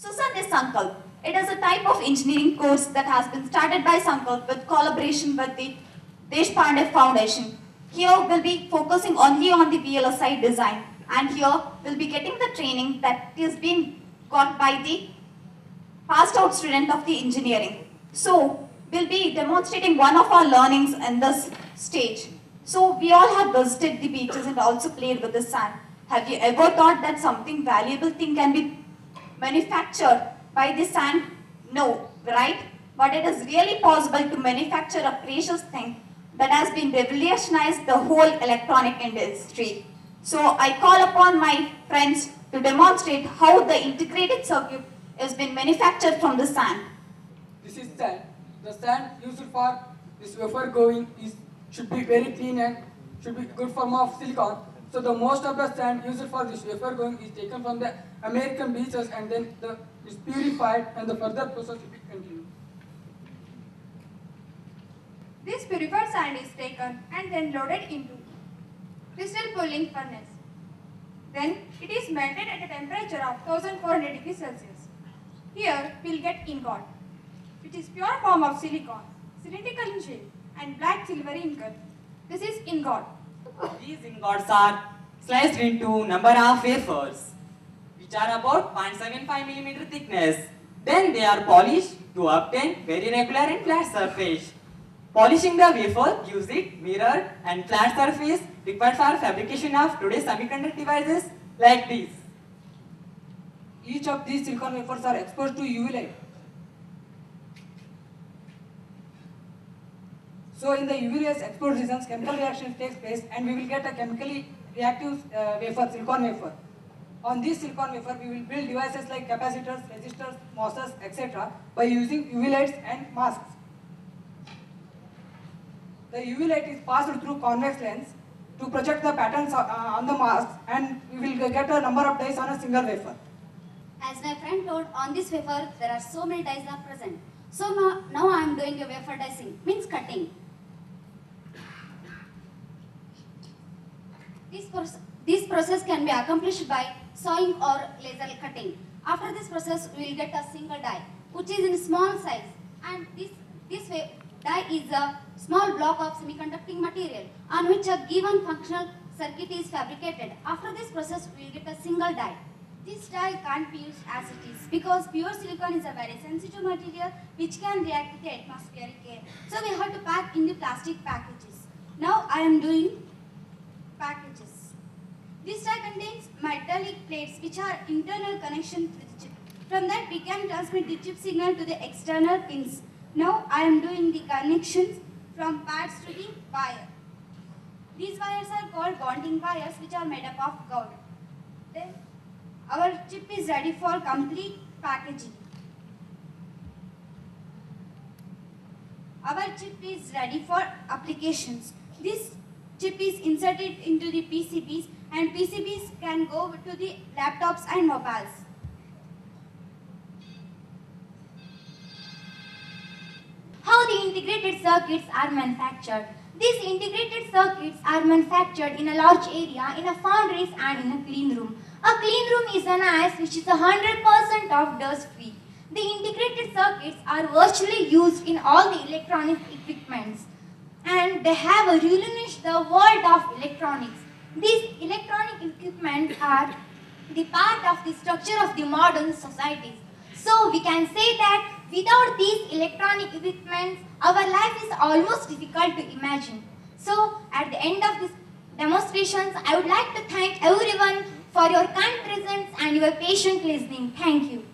Susan is Sankalp. It is a type of engineering course that has been started by Sankalp with collaboration with the Deshpande Foundation. Here we'll be focusing only on the VLSI design, and here we'll be getting the training that is being got by the passed out student of the engineering. So we'll be demonstrating one of our learnings in this stage. So we all have visited the beaches and also played with the sand. Have you ever thought that something valuable thing can be manufactured by the sand? No, right? But it is really possible to manufacture a precious thing that has been revolutionized the whole electronic industry. So I call upon my friends to demonstrate how the integrated circuit has been manufactured from the sand. This is sand. The sand used for this wafer going should be very clean and should be good form of silicon. So the most of the sand used for this wafer going is taken from the American beaches and then is purified and the further process will be continued. This purified sand is taken and then loaded into crystal pulling furnace. Then it is melted at a temperature of 1400 degrees Celsius. Here we will get ingot, which is pure form of silicon, cylindrical in shape and black silvery in color. This is ingot. These ingots are sliced into number of wafers, which are about 0.75 mm thickness. Then they are polished to obtain very regular and flat surface. Polishing the wafer gives it mirror and flat surface required for fabrication of today's semiconductor devices like these. Each of these silicon wafers are exposed to UV light. So in the UV rays exposed regions, chemical reaction takes place and we will get a chemically reactive wafer, silicon wafer. On this silicon wafer, we will build devices like capacitors, resistors, MOSFETs, etc. by using UV lights and masks. The UV light is passed through convex lens to project the patterns on the masks, and we will get a number of dies on a single wafer. As my friend told, on this wafer there are so many dies are present. So now I am doing a wafer dicing, means cutting. This process can be accomplished by sawing or laser cutting. After this process, we will get a single die, which is in small size, and this die is a small block of semiconducting material on which a given functional circuit is fabricated. After this process, we will get a single die. This die can't be used as it is because pure silicon is a very sensitive material which can react with the atmospheric air. So we have to pack in the plastic packages. Now I am doing packages. This die contains metallic plates which are internal connection to the chip. From that we can transmit the chip signal to the external pins. Now I am doing the connections from pads to the wire. These wires are called bonding wires which are made up of gold. Then our chip is ready for complete packaging. Our chip is ready for applications. This chip is inserted into the PCBs and PCBs can go to the laptops and mobiles. How the integrated circuits are manufactured. These integrated circuits are manufactured in a large area, in a foundries and in a clean room. A clean room is an IC which is 100% of dust free. The integrated circuits are virtually used in all the electronic equipments, and they have revolutionized the world of electronics. These electronic equipments are the part of the structure of the modern societies. So we can say that without these electronic equipments, our life is almost difficult to imagine. So at the end of these demonstrations, I would like to thank everyone for your kind presence and your patient listening. Thank you.